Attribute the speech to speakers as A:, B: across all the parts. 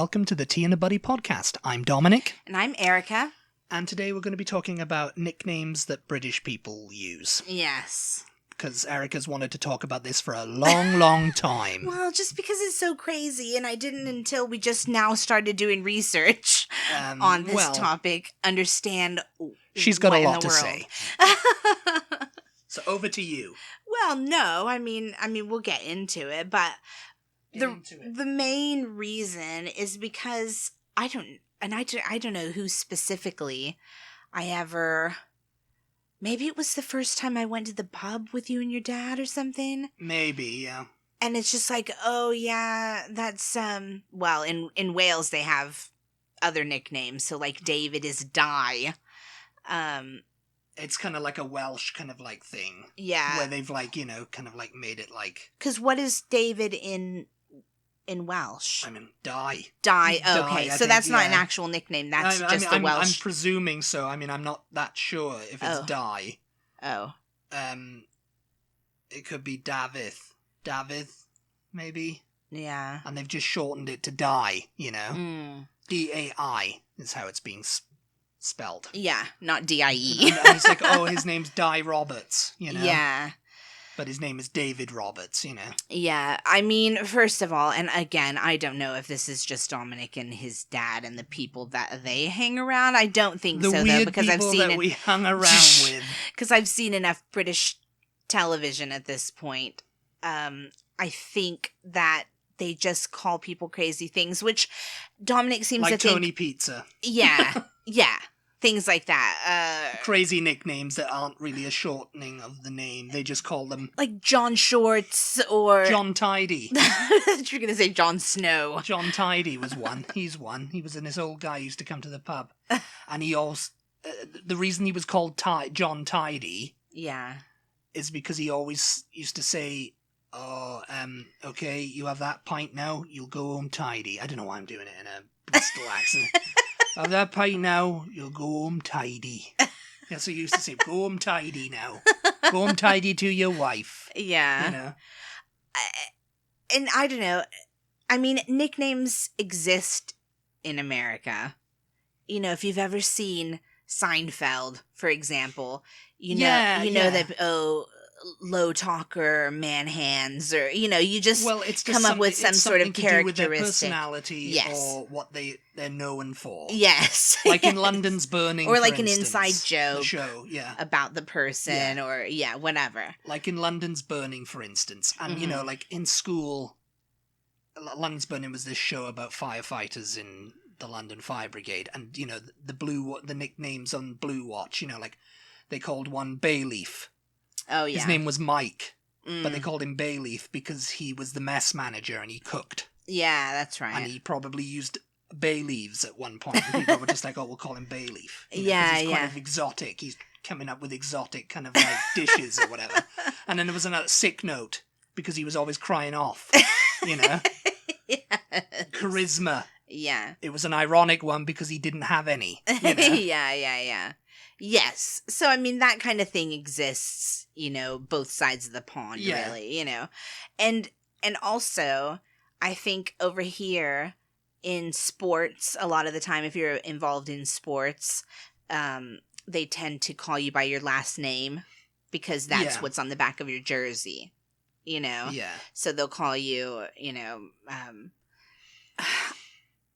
A: welcome to the Tea and a Buddy podcast. I'm Dominic.
B: And I'm Erica.
A: And today we're going to be talking about nicknames that British people use.
B: Yes.
A: Because Erica's wanted to talk about this for a long, long time.
B: Well, just because it's so crazy, and I didn't until we just now started doing research on this topic, understand
A: she's got
B: what
A: a lot
B: in the
A: to
B: world.
A: say. So over to you.
B: Well, no, I mean, we'll get into it, but the main reason is because I don't know who specifically maybe it was the first time I went to the pub with you and your dad or something.
A: Maybe, yeah.
B: And it's just like, oh yeah, that's well, in Wales they have other nicknames, so like David is Di.
A: It's kind of like a Welsh kind of like thing.
B: Yeah.
A: Where they've like, you know, kind of like made it like...
B: Because what is David in Welsh?
A: I mean, Di.
B: Di, okay. So that's not an
A: yeah.
B: actual nickname, that's just a Welsh...
A: I'm presuming so. I mean, I'm not that sure if it's Di.
B: Oh.
A: It could be David, maybe?
B: Yeah.
A: And they've just shortened it to Di, you know? D-A-I is how it's being spelled.
B: Yeah, not D-I-E.
A: And he's like, oh, his name's Di Roberts, you know?
B: Yeah.
A: But his name is David Roberts, you know?
B: Yeah, I mean, first of all, and again, I don't know if this is just Dominic and his dad and the people that they hang around. I don't think so, though, because I've seen
A: that we hung around with.
B: Because I've seen enough British television at this point. I think that they just call people crazy things, which Dominic seems
A: like
B: to think...
A: Tony Pizza.
B: Yeah, yeah. Things like that.
A: Crazy nicknames that aren't really a shortening of the name. They just call them...
B: Like John Shorts or...
A: John Tidy.
B: You're going to say John Snow.
A: John Tidy was one. He's one. He was this old guy who used to come to the pub. And he also... the reason he was called John Tidy...
B: Yeah.
A: Is because he always used to say... Oh, okay, you have that pint now, you'll go home tidy. I don't know why I'm doing it in a Bristol accent. Have that pint now, you'll go home tidy. That's what he used to say, go home tidy now. Go home tidy to your wife.
B: Yeah.
A: You know?
B: And I don't know, I mean, nicknames exist in America. You know, if you've ever seen Seinfeld, for example, you know that, low talker, man hands, or you just come up with some sort of characteristic
A: with their personality or what they're known for.
B: Yes,
A: like in London's Burning,
B: or like
A: for instance,
B: an inside joke
A: show,
B: about the person, or whatever.
A: Like in London's Burning, for instance, and like in school, London's Burning was this show about firefighters in the London Fire Brigade, and the nicknames on Blue Watch, like they called one Bayleaf.
B: Oh, yeah.
A: His name was Mike, but they called him Bayleaf because he was the mess manager and he cooked.
B: Yeah, that's right.
A: And he probably used bay leaves at one point. And people were just like, oh, we'll call him Bayleaf. He's kind of exotic. He's coming up with exotic kind of like dishes or whatever. And then there was another sick note because he was always crying off, Yes. Charisma.
B: Yeah.
A: It was an ironic one because he didn't have any.
B: Yeah. Yes. So, I mean, that kind of thing exists, both sides of the pond, really, And also, I think over here in sports, a lot of the time, if you're involved in sports, they tend to call you by your last name because that's what's on the back of your jersey,
A: Yeah.
B: So they'll call you,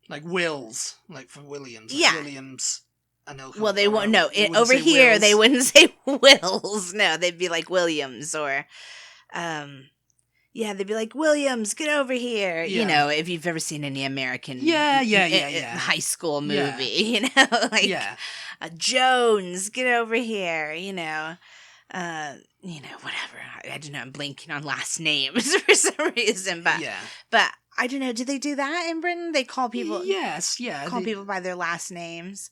A: like Wills, like for Williams.
B: Like
A: Williams.
B: Well, they won't. No, over here Wills. They wouldn't say Wills. No, they'd be like Williams or, they'd be like Williams. Get over here.
A: Yeah.
B: If you've ever seen any American, high school movie, Jones. Get over here. Whatever. I don't know. I'm blanking on last names for some reason, but I don't know. Do they do that in Britain? They call people.
A: Yes. Yeah.
B: Call people by their last names.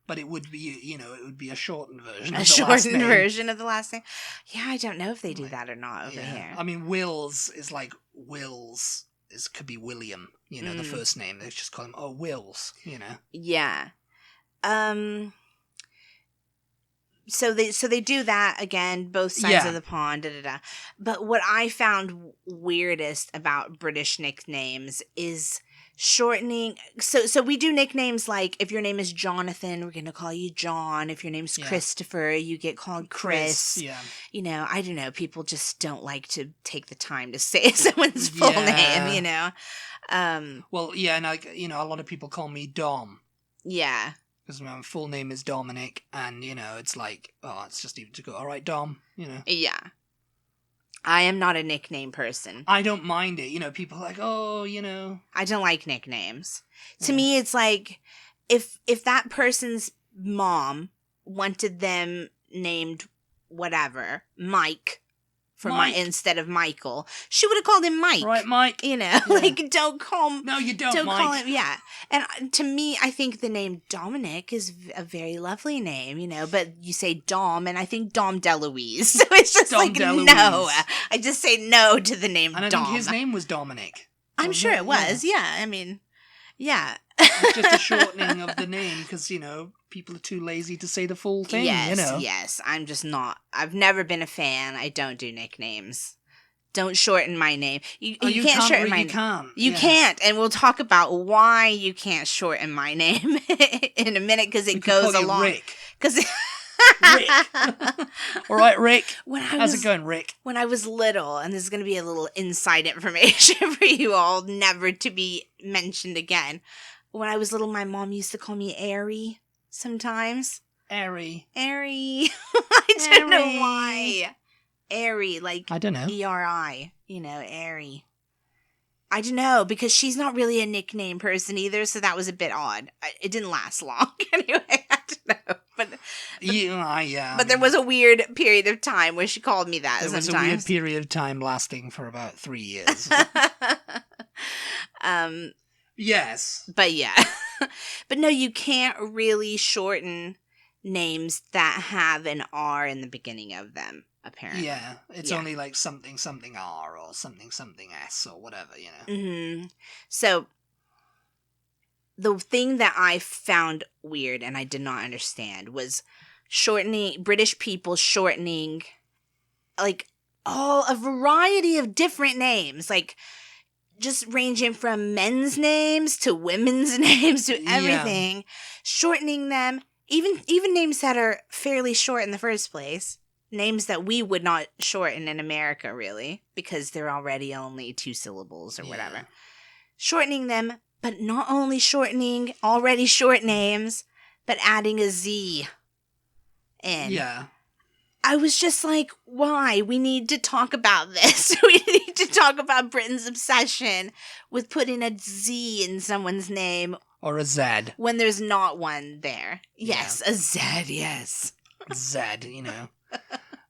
A: But it would be, it would be a shortened version.
B: Version of the last name. Yeah, I don't know if they do that or not over here.
A: I mean, Wills is like Wills. Could be William. The first name. They just call him Wills.
B: Yeah. So they do that again, both sides of the pond. But what I found weirdest about British nicknames is shortening. So we do nicknames like if your name is Jonathan, we're going to call you John. If your name's Christopher, you get called Chris.
A: Yeah.
B: You know, I don't know. People just don't like to take the time to say someone's full name, you know.
A: Well, yeah, and a lot of people call me Dom.
B: Yeah.
A: Because my full name is Dominic, and, it's like, it's just even to go, all right, Dom,
B: Yeah. I am not a nickname person.
A: I don't mind it. People are like, oh,
B: I don't like nicknames. To me, it's like, if that person's mom wanted them named whatever, Mike, instead of Michael, she would have called him Mike.
A: Right, Mike.
B: Like, don't call him.
A: No, you don't, Mike.
B: Call him, yeah. And to me, I think the name Dominic is a very lovely name, but you say Dom, and I think Dom DeLuise. So it's just
A: Dom
B: like,
A: DeLuise.
B: No. I just say no to the name Dom.
A: And I think his name was Dominic.
B: I'm sure it was, yeah. I mean, yeah.
A: It's just a shortening of the name because, people are too lazy to say the full thing,
B: Yes, I'm just not. I've never been a fan. I don't do nicknames. Don't shorten my name. You can't shorten my name. You can't, and we'll talk about why you can't shorten my name in a minute because it goes along.
A: Rick.
B: Because
A: Rick. All right, Rick. How's it going, Rick?
B: When I was little, and this is going to be a little inside information for you all, never to be mentioned again. When I was little, my mom used to call me Airy sometimes.
A: Airy.
B: I don't know why. Airy, like
A: I don't know.
B: ERI, Airy. I don't know, because she's not really a nickname person either, so that was a bit odd. It didn't last long. Anyway, I don't know. But there was a weird period of time where she called me that sometimes.
A: There was a weird period of time lasting for about 3 years. Yes.
B: But yeah. But no, you can't really shorten names that have an R in the beginning of them, apparently.
A: Yeah, it's only like something R or something S or whatever,
B: Mm-hmm. So, the thing that I found weird and I did not understand was British people shortening, like, a variety of different names, like, just ranging from men's names to women's names to everything, shortening them, even names that are fairly short in the first place, names that we would not shorten in America, really, because they're already only 2 syllables or whatever. Shortening them, but not only shortening already short names, but adding a Z in.
A: Yeah.
B: I was just like, why? We need to talk about this. We need to talk about Britain's obsession with putting a Z in someone's name.
A: Or a Z.
B: When there's not one there. Yes, a Z, yes.
A: Z,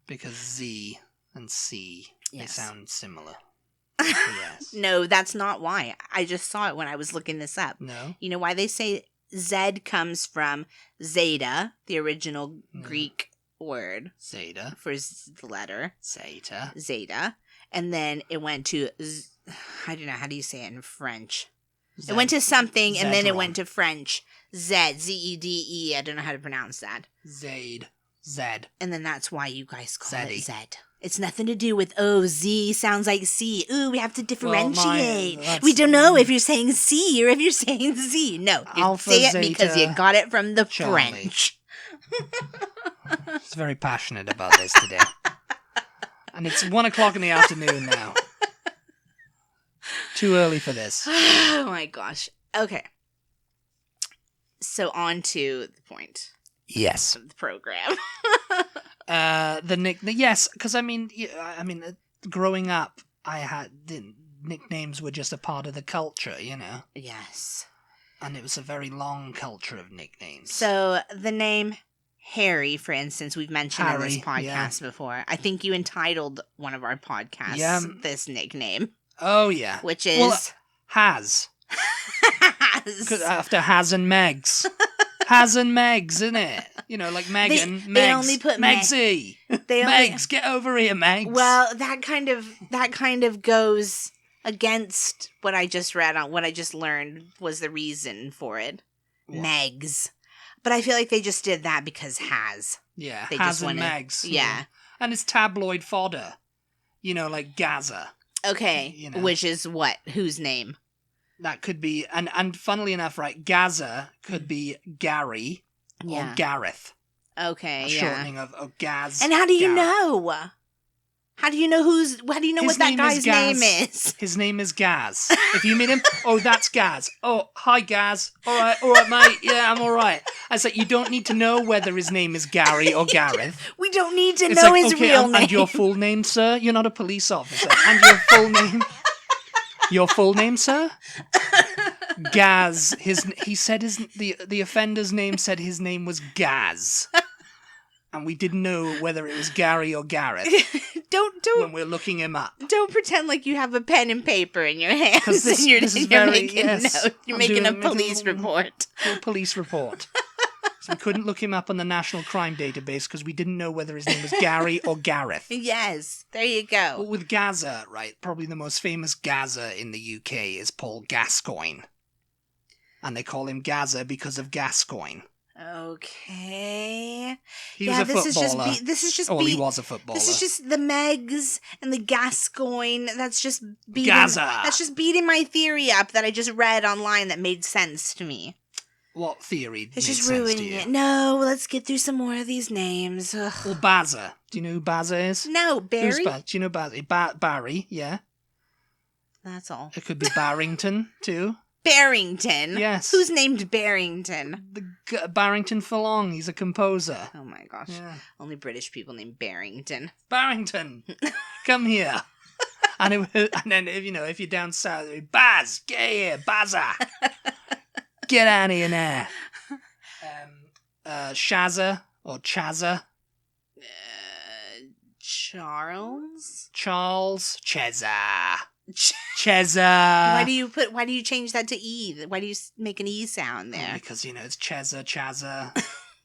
A: because Z and C, they sound similar. Yes.
B: No, that's not why. I just saw it when I was looking this up.
A: No?
B: You know why they say Z comes from Zeta, the original Greek word.
A: Zeta.
B: For the letter.
A: Zeta.
B: And then it went to, I don't know, how do you say it in French? It went to something, and then it went to French. Z-E-D-E. I don't know how to pronounce that.
A: Zed.
B: And then that's why you guys call
A: Zeddy.
B: it Zed. It's nothing to do with, Z sounds like C. Ooh, we have to differentiate. We don't know if you're saying C or if you're saying Z. No, you
A: Alpha,
B: say it
A: Zeta,
B: because you got it from the
A: Charlie.
B: French.
A: He's very passionate about this today. And it's 1 o'clock in the afternoon now. Too early for this.
B: Oh my gosh. Okay. So on to the point.
A: Yes.
B: Of the program.
A: Yes, because growing up, the nicknames were just a part of the culture,
B: Yes.
A: And it was a very long culture of nicknames.
B: So the name Harry, for instance, we've mentioned in this podcast before. I think you entitled one of our podcasts this nickname.
A: Oh, yeah.
B: Which is...
A: Has. After Has and Megs. Has and Megs, isn't it? Like Megan, Megs.
B: They only put
A: Megsy. Megs, get over here, Megs.
B: Well, that kind of goes against what I just read on, what I just learned was the reason for it. What? Megs. But I feel like they just did that because Has.
A: Yeah,
B: they
A: Has
B: just
A: and Megs. Yeah. And it's tabloid fodder. Like Gaza.
B: Okay, which is what? Whose name?
A: That could be, and funnily enough, right, Gaza could be Gary or Gareth.
B: Okay,
A: a shortening of Gaz.
B: And how do you
A: Gareth.
B: know? How do you know what that guy's name is?
A: His name is Gaz. If you meet him, oh, that's Gaz. Oh, hi, Gaz. All right, mate. Yeah, I'm all right. I said, you don't need to know whether his name is Gary or Gareth.
B: We don't need to know his real name.
A: And your full name, sir? You're not a police officer. And your full name? Your full name, sir? Gaz. He said the offender's name said his name was Gaz. And we didn't know whether it was Gary or Gareth.
B: Don't
A: when we're looking him up.
B: Don't pretend like you have a pen and paper in your hands
A: this,
B: and you're
A: making
B: notes. You're making a police report.
A: A police report. So we couldn't look him up on the National Crime Database because we didn't know whether his name was Gary or Gareth.
B: Yes, there you go.
A: But with Gaza, right, probably the most famous Gaza in the UK is Paul Gascoigne. And they call him Gaza because of Gascoigne.
B: Okay.
A: He was a footballer.
B: He
A: was a footballer.
B: This is just the Megs and the Gascoigne. That's just beating.
A: Gaza.
B: That's just beating my theory up that I just read online that made sense to me.
A: What theory?
B: It's just ruining it. No, let's get through some more of these names. Ugh.
A: Well, Baza. Do you know who Baza is?
B: No, Barry.
A: Do you know Barry? Barry, yeah.
B: That's all.
A: It could be Barrington too.
B: Barrington?
A: Yes.
B: Who's named Barrington?
A: Barrington Furlong. He's a composer.
B: Oh my gosh.
A: Yeah.
B: Only British people named Barrington.
A: Barrington, come here. And then if you're down south, Baz, get here, Bazza. Get out of here now. Shazza or Chazza.
B: Charles.
A: Chezza. Chezza.
B: Why do you change that to E? Why do you make an E sound there?
A: Because, it's Chazza.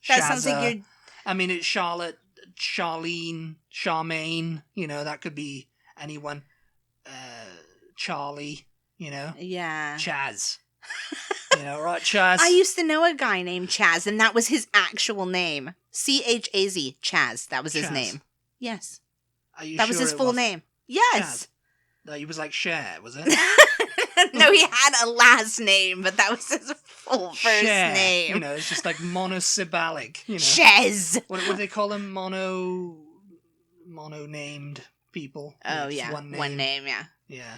B: That sounds like you're...
A: I mean, it's Charlotte, Charlene, Charmaine, that could be anyone. Charlie,
B: Yeah.
A: Chaz. Right, Chaz?
B: I used to know a guy named Chaz, and that was his actual name. Chaz. Chaz. That was his name. Yes.
A: Are you
B: that
A: sure
B: was his full name. Yes.
A: Chaz. No, he was like Cher, was it?
B: No, he had a last name, but that was his full first
A: Cher.
B: name.
A: It's just like monosyllabic.
B: Shez.
A: What do they call them? Mono-named people.
B: Oh, yeah. One name, yeah.
A: Yeah.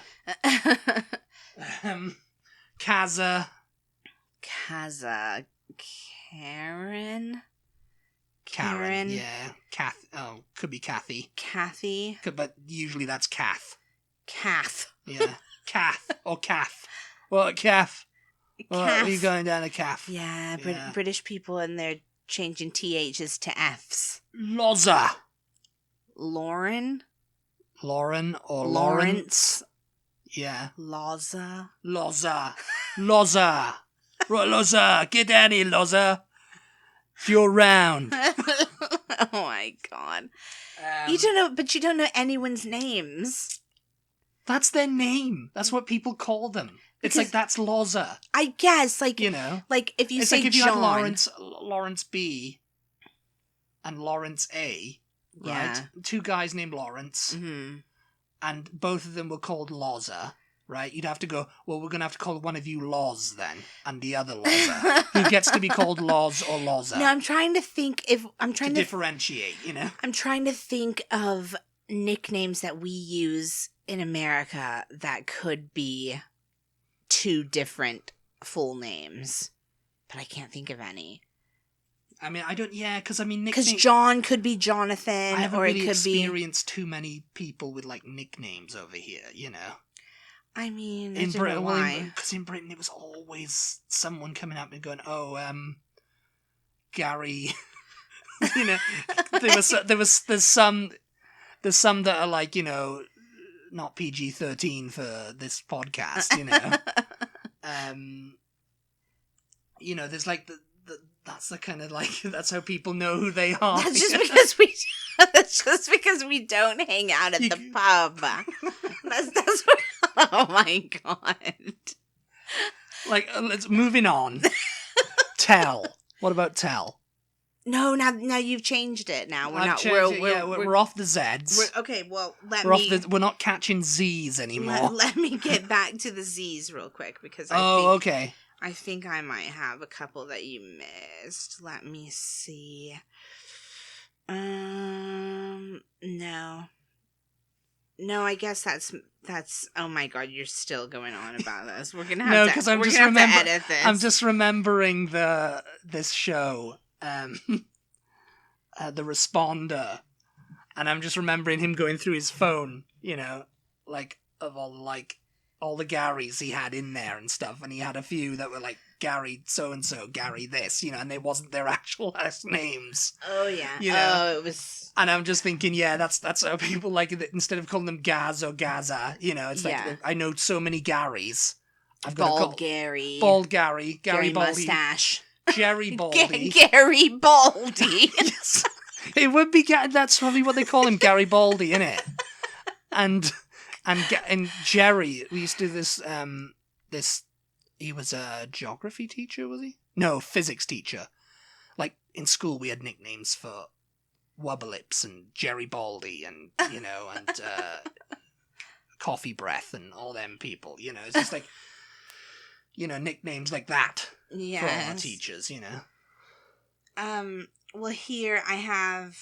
A: Kaza.
B: Karen.
A: Yeah. Could be Kathy.
B: Kathy.
A: But usually that's Kath. Yeah. Kath or Kath. What, Kath? Are you going down a Kath?
B: Yeah, British people, and they're changing THs to Fs.
A: Loza.
B: Lauren
A: or
B: Lawrence.
A: Yeah.
B: Loza.
A: Right, Loza. Get down here, Loza. If you're round.
B: Oh my god. You don't know anyone's names.
A: That's their name. That's what people call them. It's like, that's Loza.
B: I guess, like, like if you say
A: like if
B: John.
A: you had Lawrence B and Lawrence A, right?
B: Yeah.
A: Two guys named Lawrence,
B: Mm-hmm.
A: and both of them were called Loza, right? You'd have to go, well, we're going to have to call one of you Loz then, and the other Loza. Who gets to be called Loz or Loza?
B: No, I'm trying to think to
A: differentiate,
B: I'm trying to think of nicknames that we use in America that could be two different full names, but I can't think of any.
A: I mean, because nicknames...
B: Because John could be Jonathan,
A: I haven't
B: or
A: really
B: it could be...
A: experienced too many people with, like, nicknames over here,
B: I mean,
A: in Britain,
B: why.
A: Because in Britain it was always someone coming up and going, "Oh, Gary," There's some that are like, not PG-13 for this podcast, there's like that's the kind of like that's how people know who they are.
B: That's just because we don't hang out at the pub. That's what, oh my god.
A: Like, let's moving on. Tell. What about Tell?
B: No, now you've changed it. Now we're
A: I've
B: not.
A: changed it, we're off the Zs.
B: Okay. Well,
A: We're not catching Zs anymore.
B: Let me get back to the Z's real quick because
A: okay.
B: I think I might have a couple that you missed. Let me see. No, I guess that's. Oh my God, you're still going on about this. We're gonna have to edit this.
A: I'm just remembering this show, the Responder, and I'm just remembering him going through his phone, like of all the Garys he had in there and stuff, and he had a few that were like Gary so and so, Gary this, and they wasn't their actual last names.
B: Oh yeah. It was.
A: And I'm just thinking, that's how people like it. Instead of calling them Gaz or Gaza, it's like I know so many Garys.
B: Gary,
A: Bald Gary, Gary Baldy,
B: mustache,
A: Jerry Baldy,
B: Gary Baldy.
A: Yes. It would be. That's probably what they call him, Gary Baldy, innit? And Jerry, we used to do this. He was a geography teacher, was he? No, physics teacher. Like in school, we had nicknames for Wubblips and Jerry Baldy and and Coffee Breath and all them people. It's just like nicknames like that for all our teachers.
B: Well, here I have.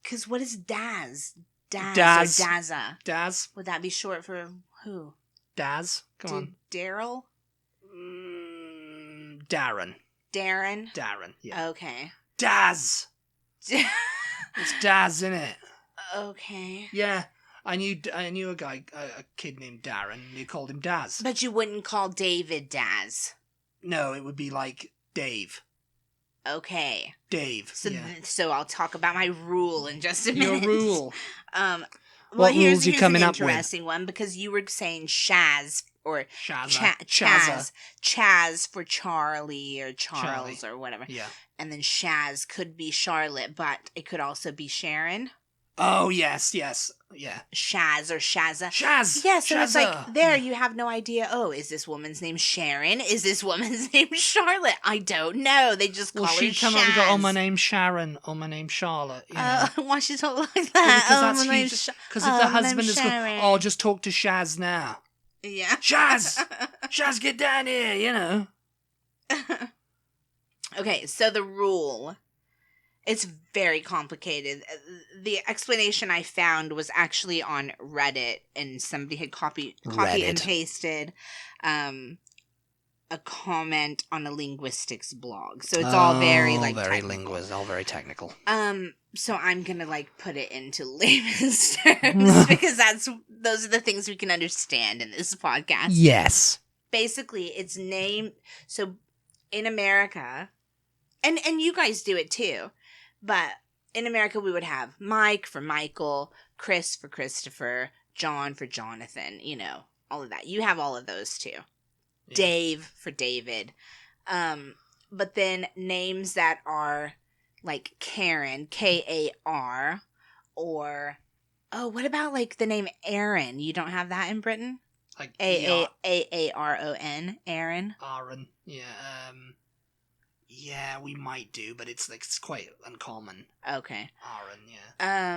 B: Because what is Daz? Daz or Dazza?
A: Daz.
B: Would that be short for who?
A: Daz. Come on.
B: Daryl?
A: Darren.
B: Darren?
A: Yeah.
B: Okay.
A: Daz. It's Daz, innit?
B: Okay.
A: Yeah. I knew a kid named Darren, and they called him Daz.
B: But you wouldn't call David Daz.
A: No, it would be like Dave.
B: Okay.
A: Dave.
B: So I'll talk about my rule in just a minute.
A: Your rule.
B: What rules
A: you coming up with?
B: Here's an interesting one, because you were saying Shaz or
A: Chaz
B: for Charlie or Charles or whatever.
A: Yeah.
B: And then Shaz could be Charlotte, but it could also be Sharon.
A: Oh, yes, yeah.
B: Shaz or Shazza.
A: Shaz!
B: Yeah, so
A: Shazza.
B: It's like, there you have no idea, is this woman's name Sharon? Is this woman's name Charlotte? I don't know. They just call her Shaz.
A: Well, she'd come up and go, my name's Sharon, or my name's Charlotte.
B: Why she talk like that?
A: Because if the husband is going, just talk to Shaz now.
B: Yeah.
A: Shaz, get down here,
B: Okay, so the rule... It's very complicated. The explanation I found was actually on Reddit, and somebody had copy and pasted a comment on a linguistics blog. So it's all very
A: all very technical.
B: So I'm gonna put it into layman's terms because those are the things we can understand in this podcast.
A: Yes.
B: Basically, it's named so in America, and you guys do it too. But in America, we would have Mike for Michael, Chris for Christopher, John for Jonathan, all of that. You have all of those too. Yeah. Dave for David. But then names that are like Karen, Kar, or, what about the name Aaron? You don't have that in Britain?
A: Like
B: Aaron, Aaron?
A: Aaron, yeah. Yeah, we might do, but it's quite uncommon.
B: Okay.
A: Aaron, yeah.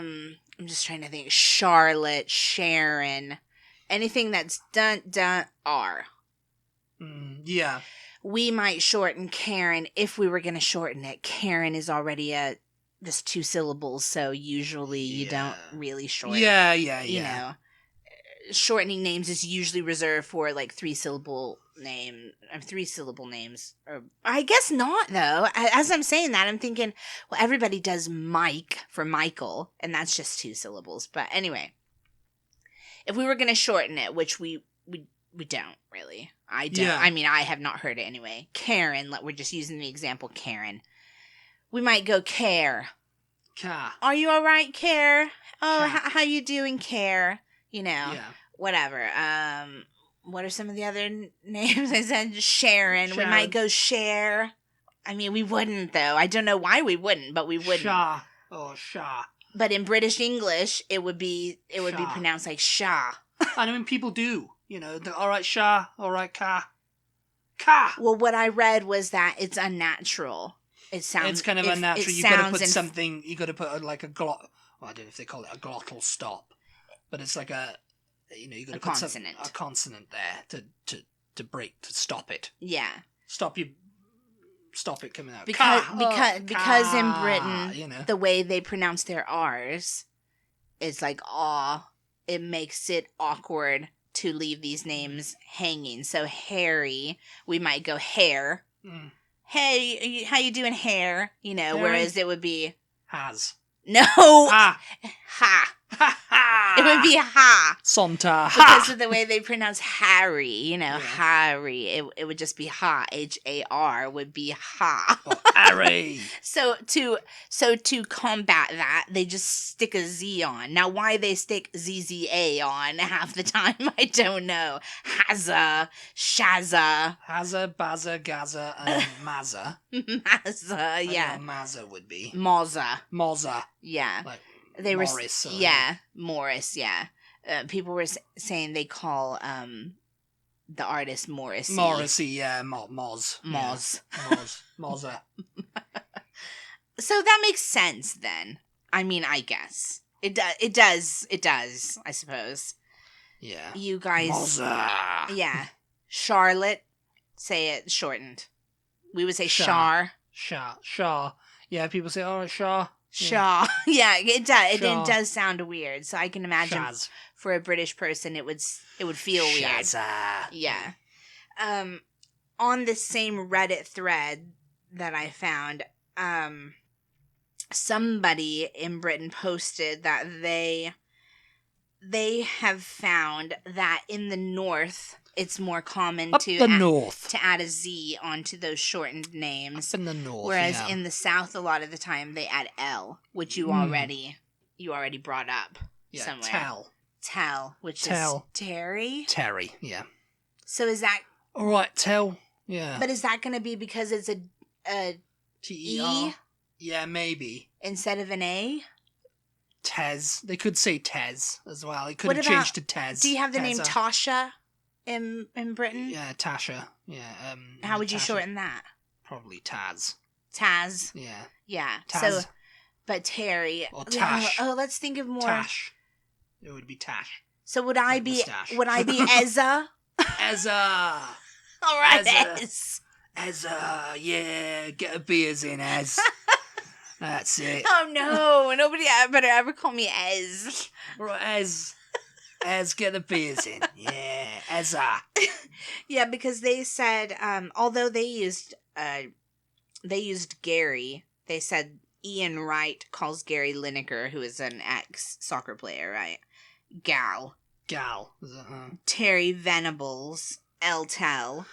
B: I'm just trying to think. Charlotte, Sharon, anything that's done R.
A: Yeah.
B: We might shorten Karen if we were going to shorten it. Karen is already just 2 syllables, so usually you don't really shorten.
A: Yeah.
B: Shortening names is usually reserved for 3-syllable names, or I guess not though. As I'm saying that, I'm thinking, well, everybody does Mike for Michael, and that's just 2 syllables. But anyway, if we were going to shorten it, which we don't really, I don't. Yeah. I mean, I have not heard it anyway. Karen, we're just using the example Karen. We might go Care. Are you all right, Care? Oh, how you doing, Care? Whatever. What are some of the other names? I said Sharon. We might go Share. I mean, we wouldn't, though. I don't know why we wouldn't, but we wouldn't.
A: Shah. Oh, Shah.
B: But in British English, it would be pronounced like Shah.
A: I mean, people do. All right, Shah. All right, Ka.
B: Well, what I read was that it's unnatural. It sounds.
A: It's kind of unnatural. You got to put something. You got to put like a glot. Well, I don't know if they call it a glottal stop, but it's like a. You got to put a consonant there to break to stop it.
B: Yeah.
A: Stop it coming out.
B: Because in Britain, the way they pronounce their R's, it's like aw. It makes it awkward to leave these names hanging. So Harry, we might go hair. Mm. Hey, how you doing, hair? Harry? Whereas it would be
A: has.
B: No.
A: Ha.
B: Ha. Ha ha. It would be ha.
A: Sonta.
B: Because of the way they pronounce Harry, Harry. It would just be ha. Har would be ha.
A: Oh, Harry.
B: So to combat that, they just stick a Z on. Now, why they stick ZZA on half the time, I don't know. Hazza, Shazza.
A: Hazza, Bazza, Gaza, and Mazza.
B: Mazza, yeah.
A: Mazza would be.
B: Mozza. Yeah.
A: Like
B: they
A: Morris.
B: Morris, yeah. People were saying they call the artist Morrissey.
A: Morrissey, yeah. Moz. Mozza.
B: So that makes sense then. I mean, I guess. It does, I suppose.
A: Yeah.
B: You guys...
A: Mozza.
B: Yeah. Charlotte. Say it shortened. We would say Char.
A: Shaw. Yeah, people say, oh, Shaw.
B: Shaw. Yeah, it does. It
A: does
B: sound weird. So I can imagine for a British person, it would feel weird.
A: Shazza.
B: Yeah. On this same Reddit thread that I found, somebody in Britain posted that they have found that in the north, it's more common to add a Z onto those shortened names.
A: Up in the north,
B: whereas in the south, a lot of the time they add L, which you already brought up somewhere. Tell, which is Terry.
A: Terry, yeah.
B: So is that
A: all right? Tell, yeah.
B: But is that going to be because it's a
A: T-E-R? Yeah, maybe
B: instead of an A?
A: Tez. They could say Tez as well. It could have changed to Tez.
B: Do you have the name Tasha in Britain?
A: Yeah, Tasha. Yeah.
B: How would you shorten that?
A: Probably Taz.
B: Taz.
A: Yeah.
B: Yeah.
A: Taz.
B: So, but Terry.
A: Or Tash.
B: Oh, let's think of more.
A: Tash. It would be Tash.
B: So would I be Ezza?
A: Ezza.
B: All right, Ez.
A: Ezza. Yeah. Get a beers in, Ez. That's it.
B: Oh no! Nobody better ever call me Ez.
A: Right, Ez, get the beers in. Yeah, Ezza.
B: Yeah, because they said, although they used Gary, they said Ian Wright calls Gary Lineker, who is an ex-soccer player, right? Gal.
A: Is that,
B: Terry Venables, Eltel.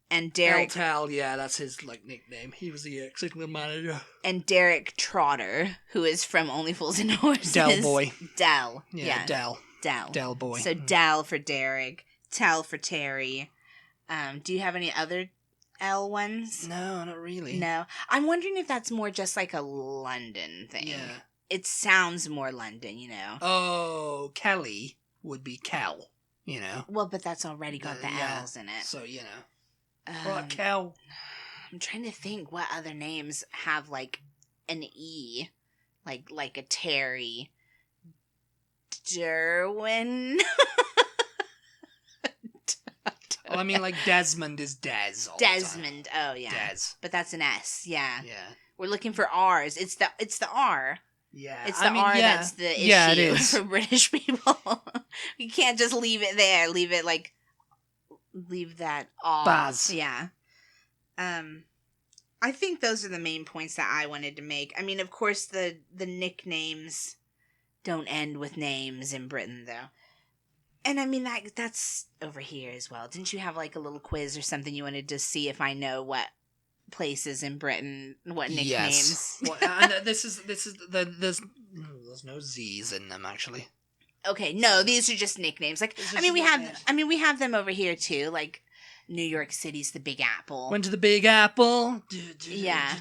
B: And Derek...
A: Eltel, yeah, that's his, nickname. He was the ex-England manager.
B: And Derek Trotter, who is from Only Fools and Horses.
A: Del Boy.
B: Del.
A: Yeah, Del.
B: Del
A: Boy.
B: So Del for Derek, Tell for Terry. Do you have any other L ones?
A: No, not really.
B: No. I'm wondering if that's more just like a London thing.
A: Yeah.
B: It sounds more London,
A: Oh, Kelly would be Kel,
B: Well, but that's already got the L's in it.
A: So, right, Kel.
B: I'm trying to think what other names have an E, like a Terry, Derwin.
A: Well, I mean, Desmond is Des.
B: Desmond. Oh yeah.
A: Des.
B: But that's an S. Yeah.
A: Yeah.
B: We're looking for R's. It's the R.
A: Yeah.
B: It's the R that's the issue
A: it is.
B: for British people. You can't just leave it there. Leave it leave that off.
A: Baz.
B: Yeah. I think those are the main points that I wanted to make. I mean, of course, the nicknames don't end with names in Britain, though. And I mean, that's over here as well. Didn't you have a little quiz or something you wanted to see if I know what places in Britain, what nicknames?
A: Yes. Well, and there's no Z's in them, actually.
B: Okay, no, these are just nicknames. We have them over here too. New York City's the Big Apple.
A: Went to the Big Apple.
B: Yeah.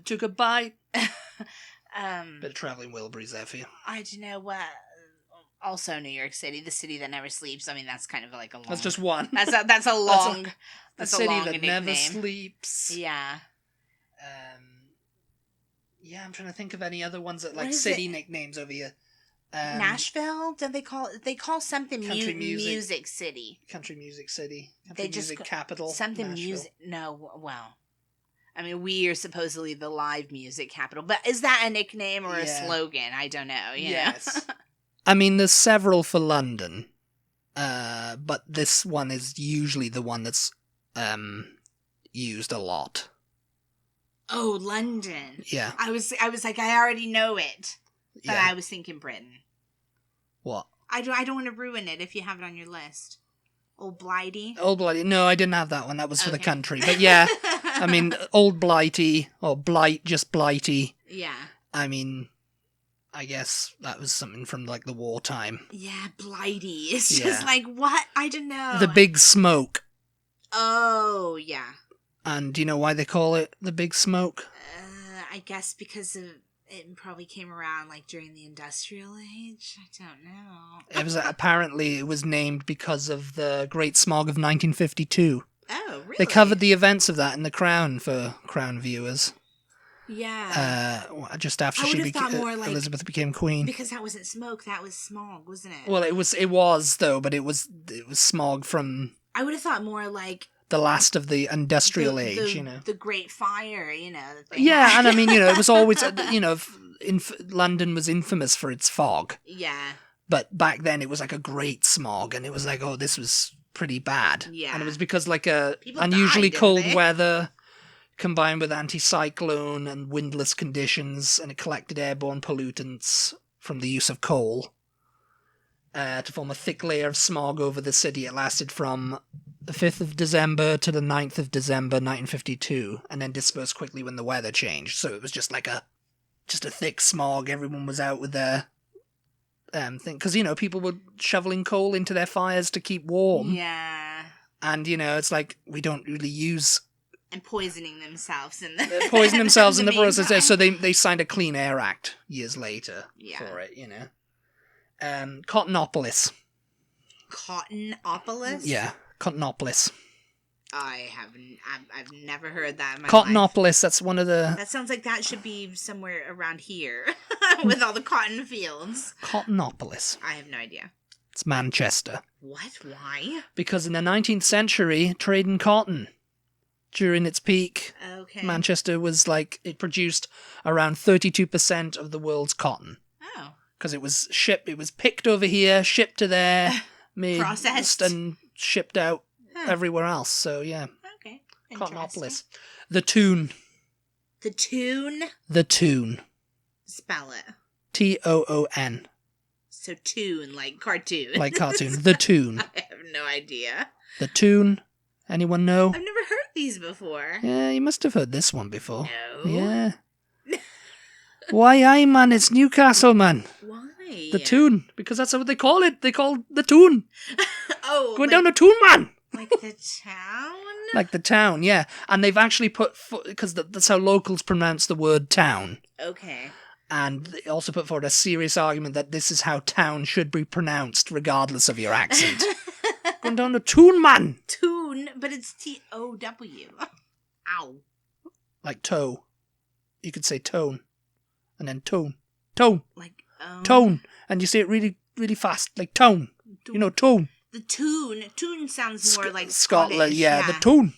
A: Took a bite. Bit of traveling Wilburys there for you.
B: I don't know what. Also, New York City, the city that never sleeps. I mean, that's kind of a long.
A: That's just one.
B: That's a long.
A: That's a city that never sleeps.
B: Yeah.
A: Yeah, I'm trying to think of any other ones that
B: What
A: like
B: is
A: city
B: it?
A: nicknames over here.
B: Nashville? Don't they call it? They call something
A: Country
B: music city.
A: Country music city.
B: They
A: Country
B: just
A: music capital.
B: something
A: Nashville.
B: music. No, well, I mean, we are supposedly the live music capital, but is that a nickname or a slogan? I don't know.
A: Yes. I mean, there's several for London, but this one is usually the one that's used a lot.
B: Oh, London.
A: Yeah.
B: I was like, I already know it, but
A: Yeah.
B: I was thinking Britain.
A: What?
B: I don't want to ruin it if you have it on your list. Old Blighty.
A: Old Blighty. No, I didn't have that one. That was for the
B: Okay.
A: country. But yeah, I mean, Old Blighty or just Blighty.
B: Yeah.
A: I mean, I guess that was something from like the wartime.
B: Yeah, Blighty. It's just like, what? I don't know.
A: The Big Smoke.
B: Oh, yeah.
A: And do you know why they call it the Big Smoke?
B: I guess because it probably came around like during the industrial age. I don't know.
A: It was apparently it was named because of the Great Smog of 1952.
B: Oh, really?
A: They covered the events of that in The Crown for Crown viewers.
B: Yeah.
A: Just after Elizabeth became queen.
B: Because that wasn't smoke, that was smog, wasn't it?
A: Well, it was though, but it was smog from.
B: I would have thought more like
A: the last of the industrial age, you know.
B: The Great Fire, you know.
A: Yeah, and I mean, you know, it was always, you know, London was infamous for its fog.
B: Yeah.
A: But back then it was like a great smog, and it was like, oh, this was pretty bad.
B: Yeah.
A: And it was because like
B: People
A: unusually
B: died,
A: cold weather combined with anticyclone and windless conditions, and it collected airborne pollutants from the use of coal to form a thick layer of smog over the city. It lasted from the 5th of December to the 9th of December 1952, and then dispersed quickly when the weather changed. So it was just like a thick smog. Everyone was out with their thing, because, you know, people were shoveling coal into their fires to keep warm.
B: Yeah.
A: And, you know, it's like, we don't really use...
B: And poisoning themselves in
A: the process. So they signed a Clean Air Act years later for it, you know. Cottonopolis.
B: Cottonopolis?
A: Yeah, Cottonopolis.
B: I've never heard that in my
A: Cottonopolis,
B: life.
A: that's one of the...
B: That sounds like that should be somewhere around here with all the cotton fields.
A: Cottonopolis.
B: I have no idea.
A: It's Manchester.
B: What? Why?
A: Because in the 19th century, trade in cotton. During its peak,
B: okay.
A: Manchester was like, it produced around 32% of the world's cotton.
B: Oh.
A: Because it was picked over here, shipped to there, made,
B: processed,
A: and shipped out everywhere else. So, yeah.
B: Okay.
A: Cottonopolis. The Tune.
B: The Tune?
A: The Tune.
B: Spell it.
A: Toon.
B: So tune, like cartoon.
A: Like cartoon. The Tune.
B: I have no idea.
A: The Tune. Anyone know?
B: I've never heard these before.
A: Yeah, you must have heard this one before.
B: No.
A: Yeah. Why, aye, man, it's Newcastle, man.
B: Why?
A: The Tune. Because that's what they call it. They call the Tune.
B: Oh.
A: Going down the Tune, man.
B: Like the town?
A: Like the town, yeah. And they've actually put... Because that's how locals pronounce the word town.
B: Okay.
A: And they also put forward a serious argument that this is how town should be pronounced, regardless of your accent. Going down the Tune, man.
B: Tune, but it's T-O-W. Ow.
A: Like toe. You could say tone. And then tone. Tone.
B: Like,
A: tone. And you say it really, really fast. Like tone. You know, tone.
B: The tune. Tune sounds more like
A: Scotland.
B: Scottish,
A: Yeah, the tune.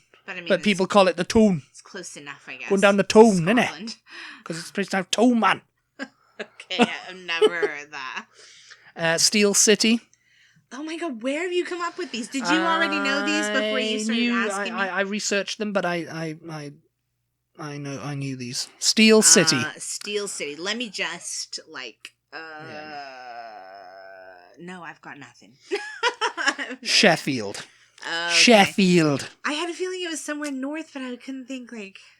B: But
A: people call it the tune.
B: It's close enough, I guess.
A: Going down the tune, innit? Because it's pretty much tone, man.
B: Okay, I've never heard that.
A: Steel City.
B: Oh my god, where have you come up with these? Did you already know these before you started asking me?
A: I researched them, but I knew these. Steel City.
B: Steel City. Let me just no, I've got nothing.
A: Sheffield.
B: Okay.
A: Sheffield.
B: I had a feeling it was somewhere north, but I couldn't think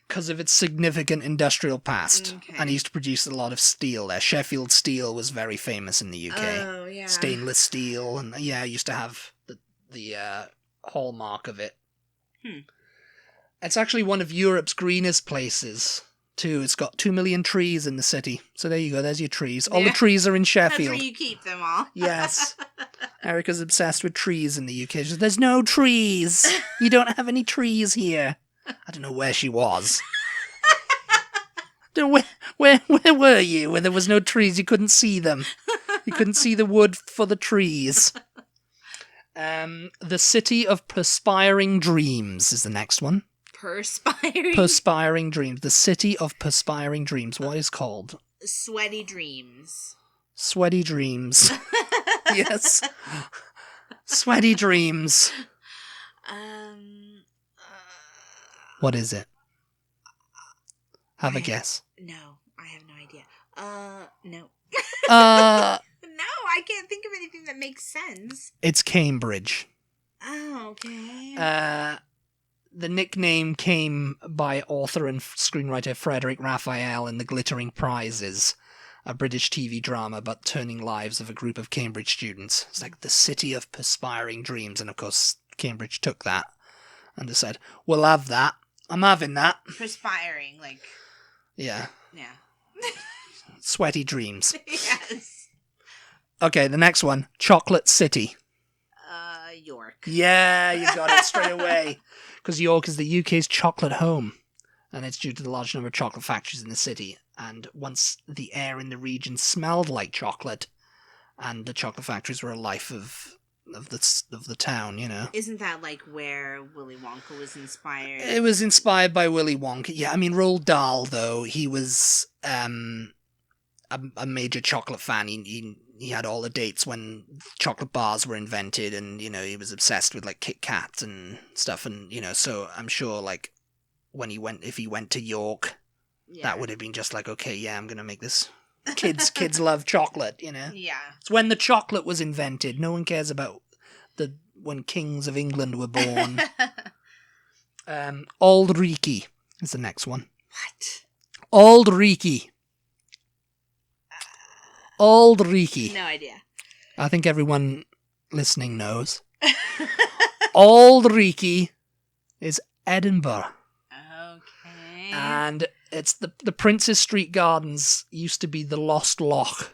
A: because of its significant industrial past.
B: Okay.
A: And it used to produce a lot of steel there. Sheffield steel was very famous in the UK.
B: Oh, yeah.
A: Stainless steel, and yeah, used to have the hallmark of it. It's actually one of Europe's greenest places, too. It's got 2 million trees in the city. So there you go, there's your trees. All the trees are in Sheffield.
B: That's where you keep them all.
A: Yes. Erica's obsessed with trees in the UK. She says, there's no trees. You don't have any trees here. I don't know where she was. Where were you? Where there was no trees, you couldn't see them. You couldn't see the wood for the trees. The City of Perspiring Dreams is the next one. Perspiring Dreams. The City of Perspiring Dreams. What is called?
B: Sweaty Dreams.
A: Sweaty Dreams. Yes. Sweaty Dreams. What is it? Have a guess.
B: No, I have no idea. No. No, I can't think of anything that makes sense.
A: It's Cambridge.
B: Oh, okay.
A: The nickname came by author and screenwriter Frederick Raphael in The Glittering Prizes, a British TV drama about turning lives of a group of Cambridge students. It's like the City of Perspiring Dreams, and of course Cambridge took that and decided, we'll have that. I'm having that.
B: Perspiring, like...
A: Yeah.
B: Yeah.
A: Sweaty Dreams.
B: Yes.
A: Okay, the next one. Chocolate City.
B: York.
A: Yeah, you got it straight away. Because York is the UK's chocolate home. And it's due to the large number of chocolate factories in the city. And once the air in the region smelled like chocolate, and the chocolate factories were a life of the town, you know.
B: Isn't that like where Willy Wonka was inspired?
A: It was inspired by Willy Wonka. Yeah, I mean, Roald Dahl, though, he was a major chocolate fan. He had all the dates when chocolate bars were invented, and, you know, he was obsessed with, like, Kit Kats and stuff, and, you know, so I'm sure, like, if he went to York, that would have been just like, okay, yeah, I'm gonna make this. Kids love chocolate, you know?
B: Yeah.
A: It's when the chocolate was invented. No one cares about when kings of England were born. Auld Reekie is the next one.
B: What?
A: Auld Reekie. Auld Reekie.
B: No idea.
A: I think everyone listening knows. Auld Reekie is Edinburgh.
B: Okay.
A: And it's the Princes Street Gardens used to be the Lost Loch,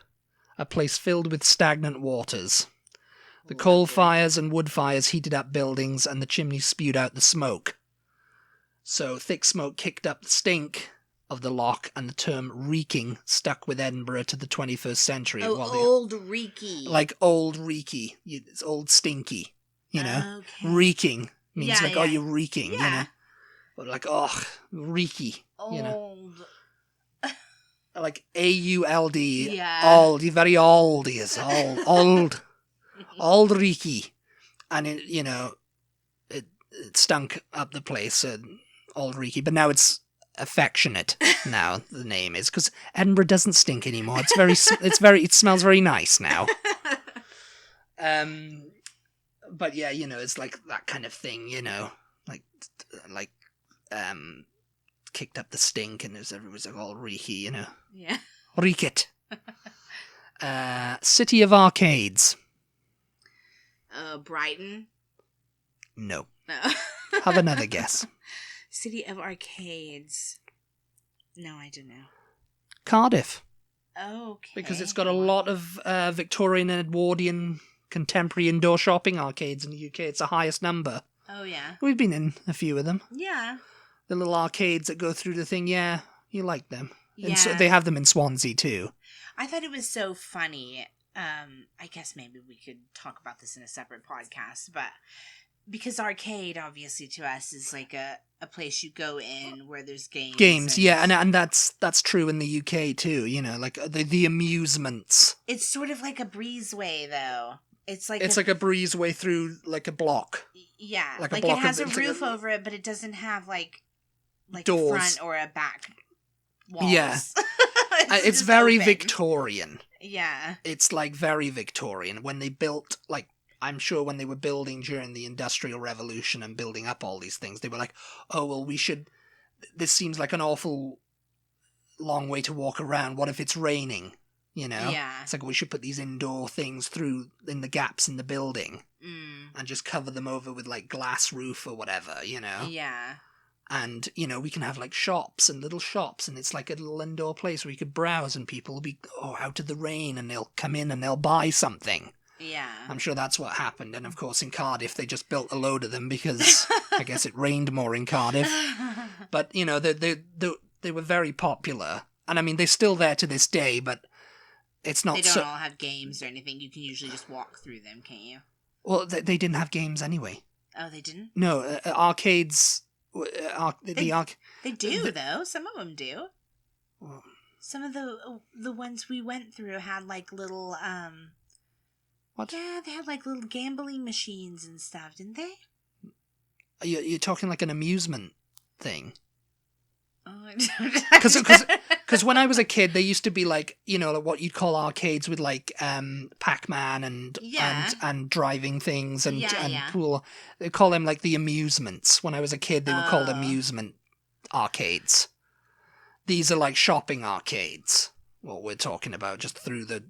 A: a place filled with stagnant waters. The coal fires and wood fires heated up buildings, and the chimneys spewed out the smoke. So thick smoke kicked up the stink of the loch, and the term reeking stuck with Edinburgh to the 21st century.
B: Oh, Old Reekie.
A: Like Old Reekie. It's Old Stinky, you know?
B: Okay.
A: Reeking means
B: Yeah,
A: oh,
B: yeah.
A: you're reeking, you know?
B: Yeah.
A: But like, oh, reeky, you know?
B: Old.
A: Like AULD.
B: Yeah.
A: Old. He's very old. He is old. Old Reekie. And it, you know, it stunk up the place, Old Reekie. But now it's affectionate. Now the name is, because Edinburgh doesn't stink anymore. It smells very nice now. But yeah, you know, it's like that kind of thing. You know, like kicked up the stink, and everyone's like all reeky, you know.
B: Yeah.
A: Reek it. City of Arcades.
B: Brighton.
A: No.
B: No.
A: Have another guess.
B: City of Arcades. No, I don't know.
A: Cardiff.
B: Okay.
A: Because it's got a lot of Victorian and Edwardian contemporary indoor shopping arcades in the UK. It's the highest number.
B: Oh, yeah.
A: We've been in a few of them.
B: Yeah.
A: The little arcades that go through the thing, yeah, you like them.
B: Yeah.
A: And so they have them in Swansea too.
B: I thought it was so funny. I guess maybe we could talk about this in a separate podcast, but because arcade, obviously, to us is like a place you go in where there's games.
A: Games, yeah, and that's true in the UK too, you know, like the amusements.
B: It's sort of like a breezeway, though. It's like
A: a breezeway through like a block.
B: Yeah,
A: like
B: it has a roof over it, but it doesn't have like
A: doors.
B: A front or a back walls.
A: Yeah. it's
B: just
A: very
B: open.
A: Victorian.
B: Yeah.
A: It's like very Victorian. When they built, like, I'm sure when they were building during the Industrial Revolution and building up all these things, they were like, oh, well, this seems like an awful long way to walk around. What if it's raining? You know?
B: Yeah.
A: It's like, we should put these indoor things through in the gaps in the building and just cover them over with, like, glass roof or whatever, you know?
B: Yeah.
A: And, you know, we can have, like, shops and little shops, and it's like a little indoor place where you could browse, and people will be, out of the rain, and they'll come in and they'll buy something.
B: Yeah.
A: I'm sure that's what happened. And, of course, in Cardiff, they just built a load of them because I guess it rained more in Cardiff. But, you know, they were very popular. And I mean, they're still there to this day, but it's not
B: They don't all have games or anything. You can usually just walk through them, can't you?
A: Well, they didn't have games anyway.
B: Oh, they didn't?
A: No, arcades...
B: They do, though. Some of them do.
A: Well,
B: some of the ones we went through had, like, little,
A: What?
B: Yeah, they had, like, little gambling machines and stuff, didn't they?
A: You're talking like an amusement thing.
B: Because
A: Because when I was a kid, there used to be like, you know, what you'd call arcades with like Pac-Man and driving things and pool. They call them like the amusements. When I was a kid, they were called amusement arcades. These are like shopping arcades. What we're talking about, just through the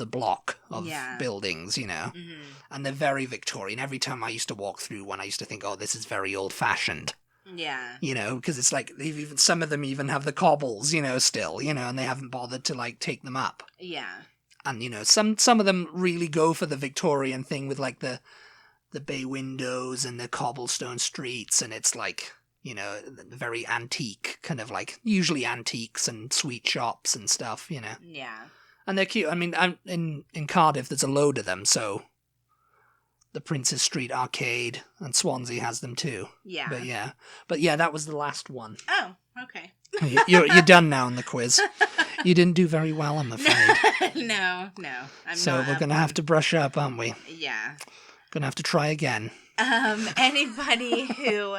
A: block of buildings, you know.
B: Mm-hmm.
A: And they're very Victorian. Every time I used to walk through one, I used to think, oh, this is very old-fashioned.
B: Yeah.
A: You know, because it's like some of them even have the cobbles, you know, still, you know, and they haven't bothered to like take them up.
B: Yeah.
A: And you know, some of them really go for the Victorian thing with like the bay windows and the cobblestone streets, and it's like, you know, very antique, kind of like usually antiques and sweet shops and stuff, you know.
B: Yeah.
A: And they're cute. I mean, in Cardiff, there's a load of them, so. The Princess Street Arcade, and Swansea has them too. Yeah. But yeah, that was the last one.
B: Oh, okay.
A: You're done now in the quiz. You didn't do very well, I'm afraid.
B: No.
A: So we're going to have to brush up, aren't we?
B: Yeah.
A: Going to have to try again.
B: Anybody who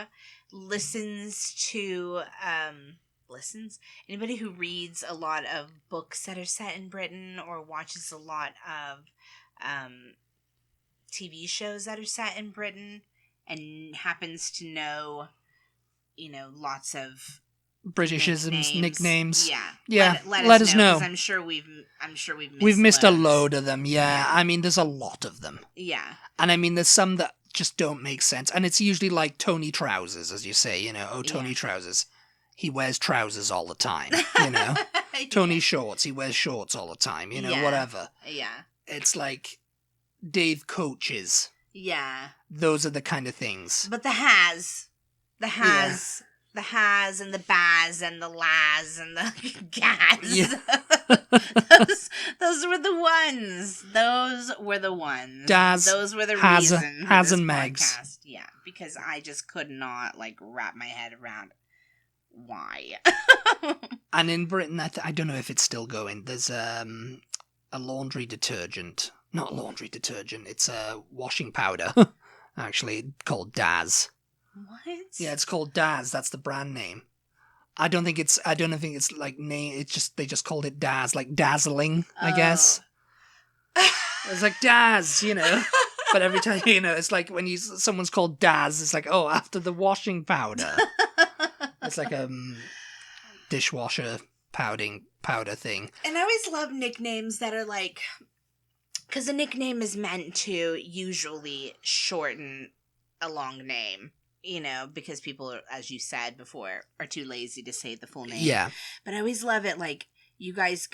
B: anybody who reads a lot of books that are set in Britain or watches a lot of TV shows that are set in Britain and happens to know, you know, lots of
A: Britishisms, nicknames.
B: Yeah. Let us know. 'Cause I'm sure we've
A: missed a load of them. Yeah. I mean, there's a lot of them.
B: Yeah.
A: And I mean, there's some that just don't make sense. And it's usually like Tony Trousers, as you say, you know, Tony Trousers. He wears trousers all the time, you know. Tony Shorts, he wears shorts all the time, you know, whatever.
B: Yeah.
A: It's like Dave Coaches.
B: Yeah.
A: Those are the kind of things.
B: But the has and the baz and the las and the gas.
A: Yeah.
B: those were the ones. Those were the ones.
A: Daz.
B: Those were the
A: has
B: reason.
A: Has and Megs.
B: Podcast. Yeah, because I just could not like wrap my head around why.
A: And in Britain, I don't know if it's still going. There's a laundry detergent. Not laundry detergent. It's a washing powder. Actually, called Daz.
B: What?
A: Yeah, it's called Daz. That's the brand name. I don't think it's like name. It's just they just called it Daz, like dazzling, I guess. It's like Daz, you know. But every time, you know, it's like when someone's called Daz, it's like, oh, after the washing powder. It's like a dishwasher powder thing.
B: And I always love nicknames that are like, because a nickname is meant to usually shorten a long name. You know, because people, are, as you said before, are too lazy to say the full name.
A: Yeah.
B: But I always love it, like, you guys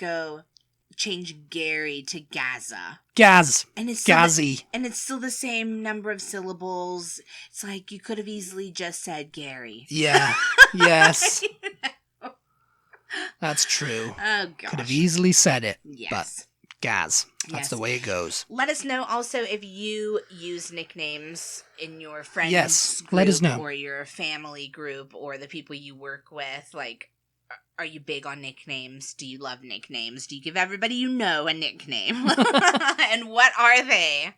B: change Gary to Gaza.
A: Gaz.
B: And it's
A: Gazzy.
B: And it's still the same number of syllables. It's like, you could have easily just said Gary.
A: Yeah. Yes.
B: You know?
A: That's true.
B: Oh, gosh.
A: Could have easily said it.
B: Yes.
A: But Gaz. That's the way it goes.
B: Let us know also if you use nicknames in your friends group.
A: Let us know.
B: Or your family group or the people you work with. Like, are you big on nicknames? Do you love nicknames? Do you give everybody you know a nickname? And what are they?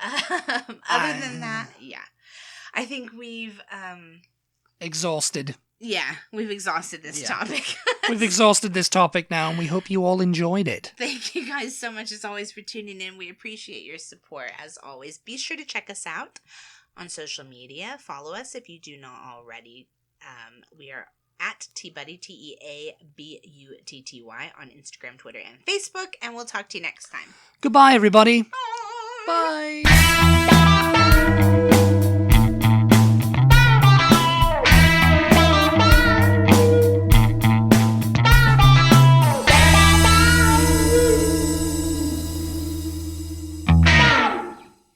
B: Other than that, yeah. I think we've...
A: exhausted.
B: Yeah, we've exhausted this topic.
A: We've exhausted this topic now, and we hope you all enjoyed it.
B: Thank you guys so much, as always, for tuning in. We appreciate your support, as always. Be sure to check us out on social media. Follow us if you do not already. We are at Butty, TEABUTTY, on Instagram, Twitter, and Facebook, and we'll talk to you next time.
A: Goodbye, everybody.
B: Bye.
A: Bye.